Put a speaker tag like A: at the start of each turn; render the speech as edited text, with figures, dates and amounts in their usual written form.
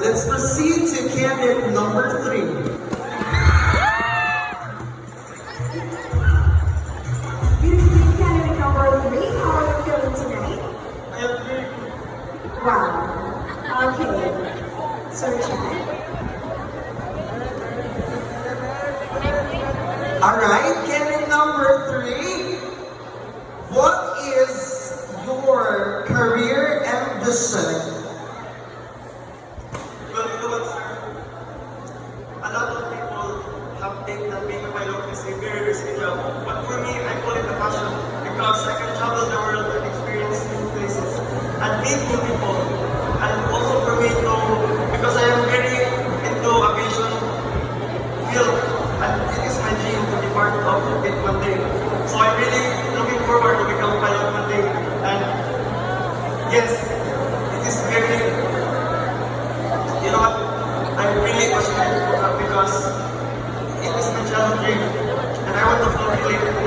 A: let's proceed to candidate number 3.
B: Good evening, candidate number 3. How are you feeling tonight?
A: I am very good.
B: Wow. Okay. Sir Chad.
A: Alright, candidate number 3. What is your career ambition?
C: Well, you know what, sir? A lot of people have think that being a pilot is a very risky job. But for me, I call it a passion because I can travel the world and experience new places and meet new people. And also for me to, because I am very into aviation field and it is my dream to be part of it one day. So I'm really looking forward to become a pilot one day. And yes, it is very, you know what, I'm really passionate because it is my childhood dream and I want to fulfill it.